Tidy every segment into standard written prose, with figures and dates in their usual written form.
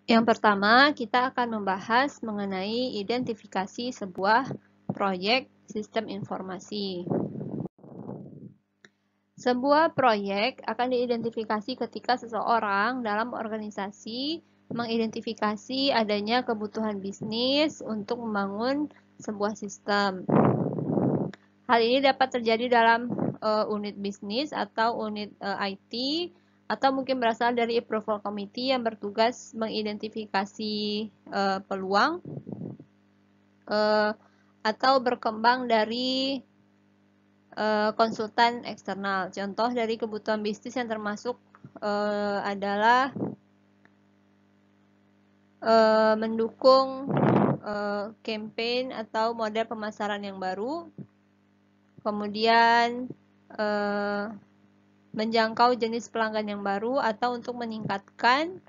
Yang pertama, kita akan membahas mengenai identifikasi sebuah proyek sistem informasi. Sebuah proyek akan diidentifikasi ketika seseorang dalam organisasi mengidentifikasi adanya kebutuhan bisnis untuk membangun sebuah sistem. Hal ini dapat terjadi dalam unit bisnis atau unit IT, atau mungkin berasal dari approval committee yang bertugas mengidentifikasi peluang, atau berkembang dari konsultan eksternal. Contoh dari kebutuhan bisnis yang termasuk adalah mendukung campaign atau model pemasaran yang baru, kemudian menjangkau jenis pelanggan yang baru, atau untuk meningkatkan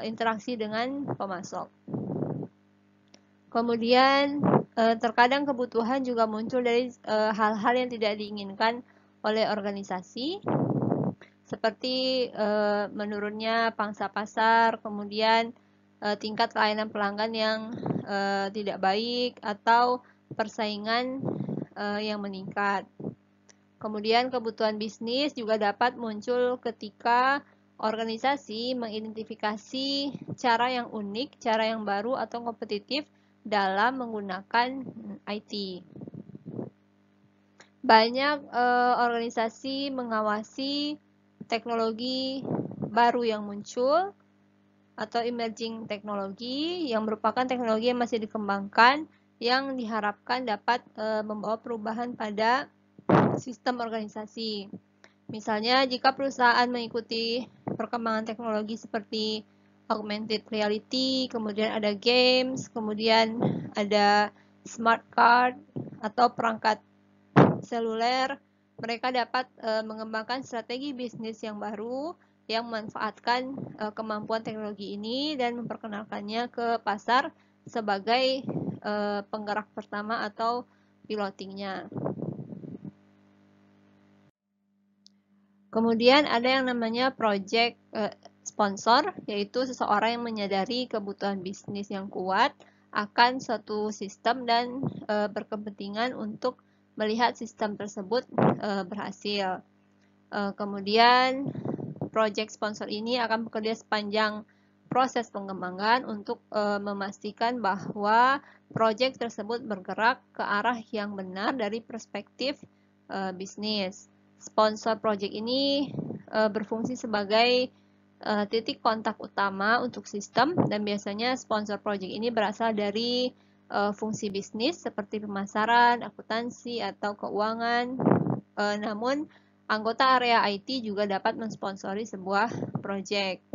interaksi dengan pemasok. Kemudian terkadang kebutuhan juga muncul dari hal-hal yang tidak diinginkan oleh organisasi, seperti menurunnya pangsa pasar, kemudian tingkat kelainan pelanggan yang tidak baik, atau persaingan yang meningkat. Kemudian kebutuhan bisnis juga dapat muncul ketika organisasi mengidentifikasi cara yang unik, cara yang baru atau kompetitif dalam menggunakan IT. Banyak organisasi mengawasi teknologi baru yang muncul atau emerging teknologi yang merupakan teknologi yang masih dikembangkan, yang diharapkan dapat membawa perubahan pada sistem organisasi. Misalnya, jika perusahaan mengikuti perkembangan teknologi seperti augmented reality, kemudian ada games, kemudian ada smart card atau perangkat seluler, mereka dapat mengembangkan strategi bisnis yang baru yang memanfaatkan kemampuan teknologi ini dan memperkenalkannya ke pasar sebagai penggerak pertama atau pilotingnya. Kemudian ada yang namanya project sponsor, yaitu seseorang yang menyadari kebutuhan bisnis yang kuat akan suatu sistem dan berkepentingan untuk melihat sistem tersebut berhasil. Kemudian project sponsor ini akan bekerja sepanjang proses pengembangan untuk memastikan bahwa project tersebut bergerak ke arah yang benar dari perspektif bisnis. Sponsor project ini berfungsi sebagai titik kontak utama untuk sistem, dan biasanya sponsor project ini berasal dari fungsi bisnis seperti pemasaran, akuntansi, atau keuangan. Namun, anggota area IT juga dapat mensponsori sebuah project.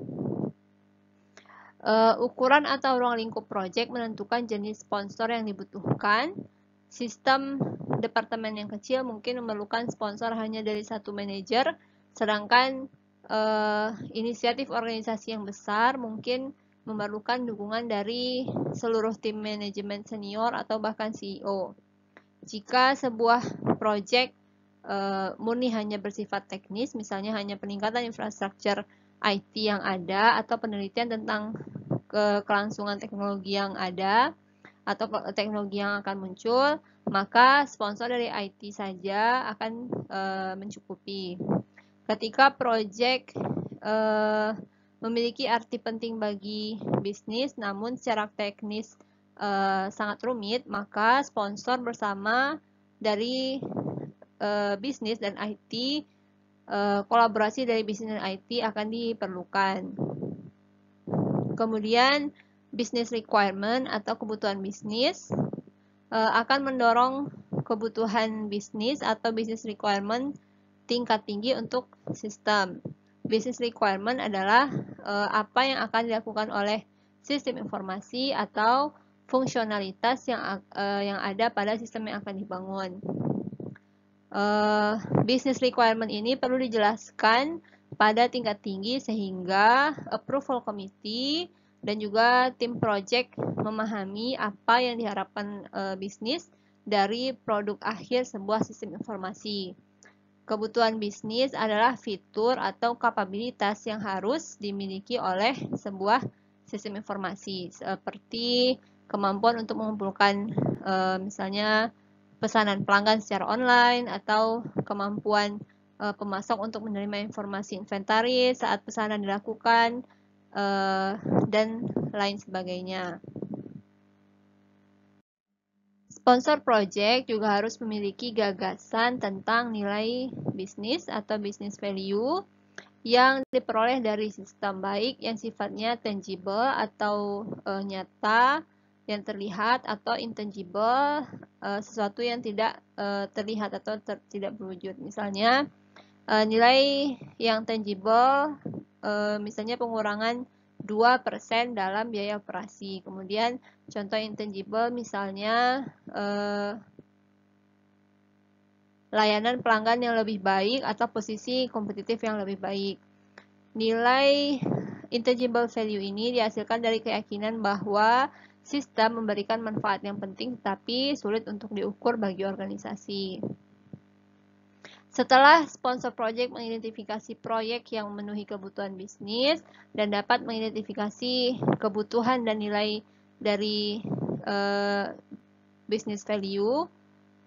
Ukuran atau ruang lingkup project menentukan jenis sponsor yang dibutuhkan. Sistem departemen yang kecil mungkin memerlukan sponsor hanya dari satu manajer, sedangkan inisiatif organisasi yang besar mungkin memerlukan dukungan dari seluruh tim manajemen senior atau bahkan CEO. Jika sebuah project murni hanya bersifat teknis, misalnya hanya peningkatan infrastruktur IT yang ada atau penelitian tentang kelangsungan teknologi yang ada atau teknologi yang akan muncul, maka sponsor dari IT saja akan mencukupi. Ketika proyek memiliki arti penting bagi bisnis, namun secara teknis sangat rumit, maka sponsor bersama dari bisnis dan IT, kolaborasi dari bisnis dan IT akan diperlukan. Kemudian business requirement atau kebutuhan bisnis akan mendorong kebutuhan bisnis atau business requirement tingkat tinggi untuk sistem. Business requirement adalah apa yang akan dilakukan oleh sistem informasi atau fungsionalitas yang ada pada sistem yang akan dibangun. Business requirement ini perlu dijelaskan pada tingkat tinggi sehingga approval committee dan juga tim project memahami apa yang diharapkan bisnis dari produk akhir sebuah sistem informasi. Kebutuhan bisnis adalah fitur atau kapabilitas yang harus dimiliki oleh sebuah sistem informasi, seperti kemampuan untuk mengumpulkan misalnya pesanan pelanggan secara online, atau kemampuan pemasok untuk menerima informasi inventaris saat pesanan dilakukan, dan lain sebagainya. Sponsor project juga harus memiliki gagasan tentang nilai bisnis atau business value yang diperoleh dari sistem, baik yang sifatnya tangible atau nyata, yang terlihat, atau intangible, sesuatu yang tidak terlihat atau tidak berwujud. Misalnya nilai yang tangible, misalnya pengurangan 2% dalam biaya operasi. Kemudian contoh intangible misalnya layanan pelanggan yang lebih baik atau posisi kompetitif yang lebih baik. Nilai intangible value ini dihasilkan dari keyakinan bahwa sistem memberikan manfaat yang penting tetapi sulit untuk diukur bagi organisasi. Setelah sponsor project mengidentifikasi proyek yang memenuhi kebutuhan bisnis dan dapat mengidentifikasi kebutuhan dan nilai dari business value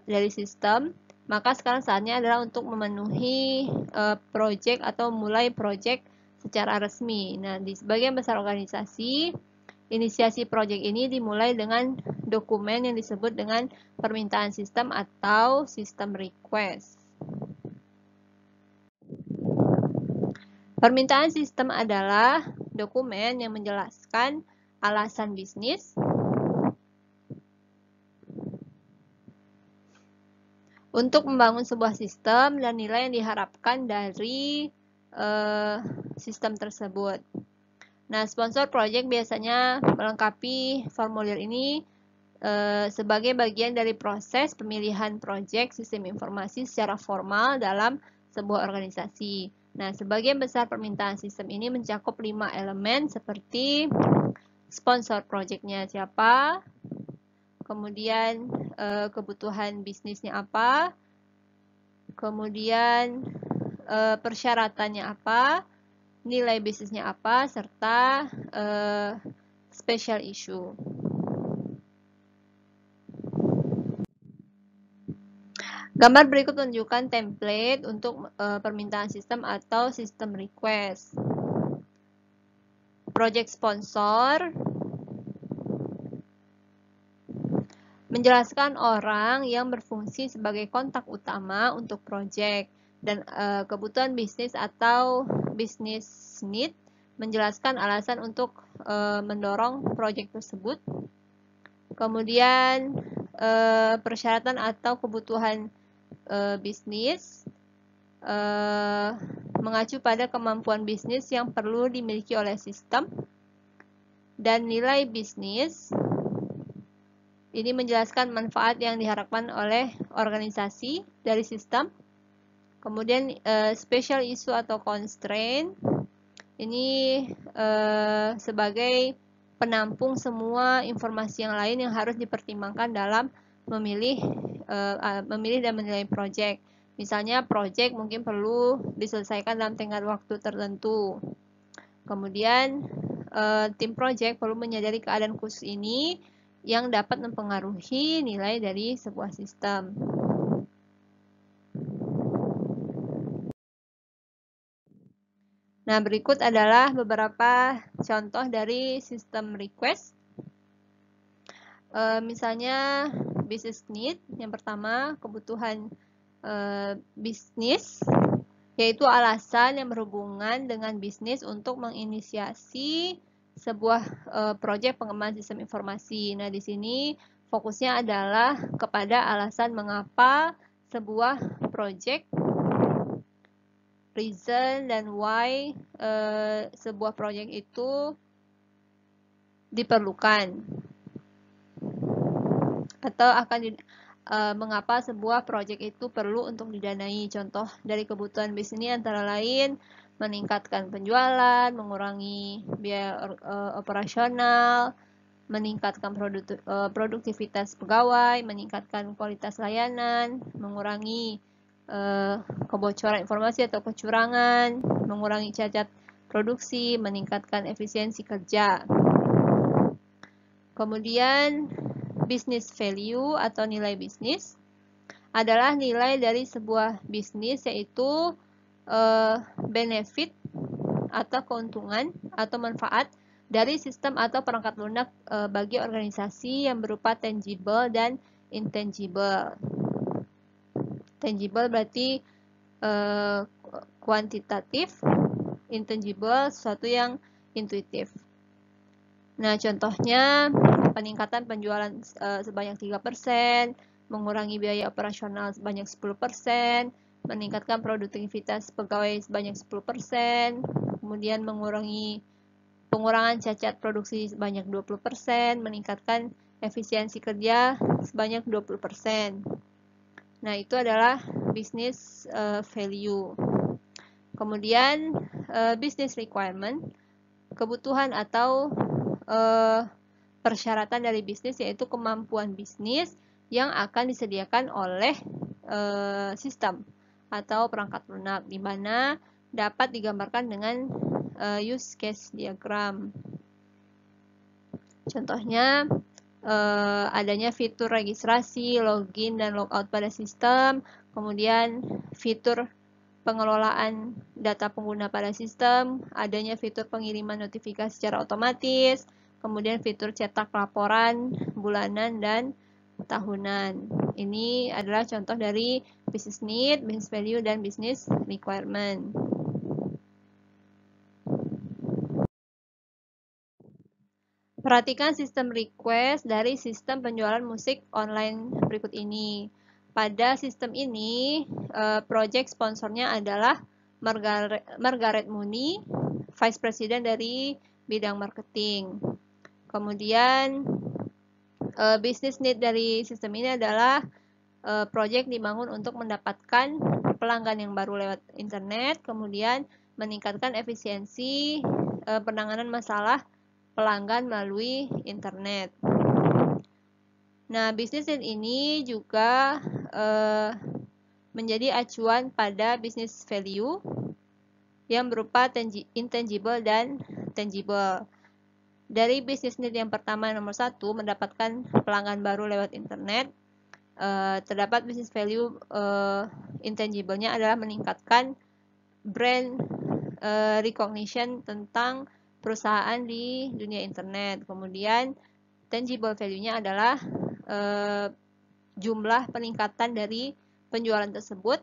dari sistem, maka sekarang saatnya adalah untuk memenuhi project atau mulai project secara resmi. Nah, di sebagian besar organisasi, inisiasi project ini dimulai dengan dokumen yang disebut dengan permintaan sistem atau system request. Permintaan sistem adalah dokumen yang menjelaskan alasan bisnis untuk membangun sebuah sistem dan nilai yang diharapkan dari sistem tersebut. Nah, sponsor project biasanya melengkapi formulir ini sebagai bagian dari proses pemilihan project sistem informasi secara formal dalam sebuah organisasi. Nah, sebagian besar permintaan sistem ini mencakup 5 elemen seperti sponsor project-nya siapa, kemudian kebutuhan bisnisnya apa, kemudian persyaratannya apa, nilai bisnisnya apa, serta special issue. Gambar berikut menunjukkan template untuk permintaan sistem atau system request. Project sponsor menjelaskan orang yang berfungsi sebagai kontak utama untuk project, dan kebutuhan bisnis atau business need menjelaskan alasan untuk mendorong project tersebut. Kemudian persyaratan atau kebutuhan bisnis mengacu pada kemampuan bisnis yang perlu dimiliki oleh sistem, dan nilai bisnis ini menjelaskan manfaat yang diharapkan oleh organisasi dari sistem. Kemudian special issue atau constraint ini sebagai penampung semua informasi yang lain yang harus dipertimbangkan dalam memilih dan menilai project. Misalnya project mungkin perlu diselesaikan dalam tenggat waktu tertentu. Kemudian tim project perlu menyadari keadaan khusus ini yang dapat mempengaruhi nilai dari sebuah sistem. Nah, berikut adalah beberapa contoh dari sistem request. Misalnya business need, yang pertama kebutuhan bisnis, yaitu alasan yang berhubungan dengan bisnis untuk menginisiasi sebuah proyek pengembangan sistem informasi. Nah, di sini fokusnya adalah kepada alasan mengapa sebuah proyek, reason dan why sebuah proyek itu diperlukan, atau mengapa sebuah proyek itu perlu untuk didanai. Contoh dari kebutuhan bisnis ini antara lain meningkatkan penjualan, mengurangi biaya operasional, meningkatkan produktivitas pegawai, meningkatkan kualitas layanan, mengurangi kebocoran informasi atau kecurangan, mengurangi cacat produksi, meningkatkan efisiensi kerja. Kemudian business value atau nilai bisnis adalah nilai dari sebuah bisnis, yaitu benefit atau keuntungan atau manfaat dari sistem atau perangkat lunak bagi organisasi yang berupa tangible dan intangible. Tangible berarti kuantitatif, intangible sesuatu yang intuitif. Nah, contohnya peningkatan penjualan sebanyak 3%, mengurangi biaya operasional sebanyak 10%, meningkatkan produktivitas pegawai sebanyak 10%, kemudian pengurangan cacat produksi sebanyak 20%, meningkatkan efisiensi kerja sebanyak 20%. Nah, itu adalah business value. Kemudian business requirement, kebutuhan atau persyaratan dari bisnis, yaitu kemampuan bisnis yang akan disediakan oleh sistem atau perangkat lunak, di mana dapat digambarkan dengan use case diagram. Contohnya adanya fitur registrasi, login, dan logout pada sistem, kemudian fitur pengelolaan data pengguna pada sistem, adanya fitur pengiriman notifikasi secara otomatis, kemudian fitur cetak laporan bulanan dan tahunan. Ini adalah contoh dari business need, business value, dan business requirement. Perhatikan sistem request dari sistem penjualan musik online berikut ini. Pada sistem ini, project sponsornya adalah Margaret Mooney, Vice President dari bidang marketing. Kemudian, business need dari sistem ini adalah project dibangun untuk mendapatkan pelanggan yang baru lewat internet, kemudian meningkatkan efisiensi penanganan masalah pelanggan melalui internet. Nah, business need ini juga menjadi acuan pada business value yang berupa intangible dan tangible. Dari business need yang pertama, nomor 1, mendapatkan pelanggan baru lewat internet, terdapat business value intangible-nya adalah meningkatkan brand recognition tentang perusahaan di dunia internet. Kemudian tangible value-nya adalah jumlah peningkatan dari penjualan tersebut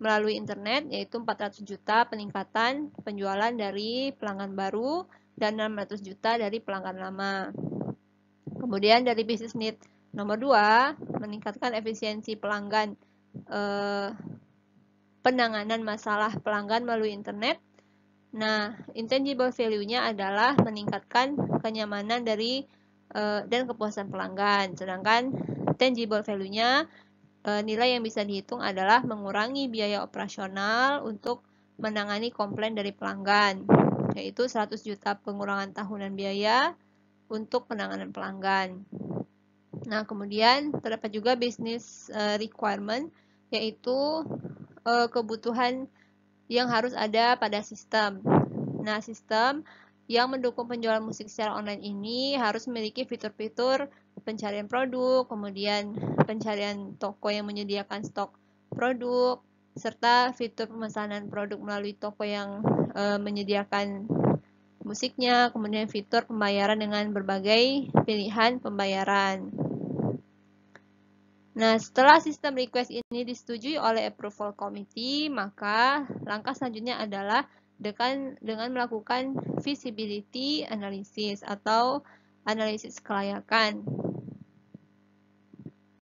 melalui internet, yaitu 400 juta peningkatan penjualan dari pelanggan baru dan 600 juta dari pelanggan lama. Kemudian dari business need nomor 2, meningkatkan efisiensi pelanggan, penanganan masalah pelanggan melalui internet. Nah, intangible value-nya adalah meningkatkan kenyamanan dari dan kepuasan pelanggan. Sedangkan tangible value-nya, nilai yang bisa dihitung adalah mengurangi biaya operasional untuk menangani komplain dari pelanggan, yaitu 100 juta pengurangan tahunan biaya untuk penanganan pelanggan. Nah, kemudian terdapat juga business requirement, yaitu kebutuhan yang harus ada pada sistem. Nah, sistem yang mendukung penjualan musik secara online ini harus memiliki fitur-fitur pencarian produk, kemudian pencarian toko yang menyediakan stok produk, serta fitur pemesanan produk melalui toko yang menyediakan musiknya, kemudian fitur pembayaran dengan berbagai pilihan pembayaran. Nah, setelah sistem request ini disetujui oleh approval committee, maka langkah selanjutnya adalah dengan melakukan feasibility analysis atau analisis kelayakan.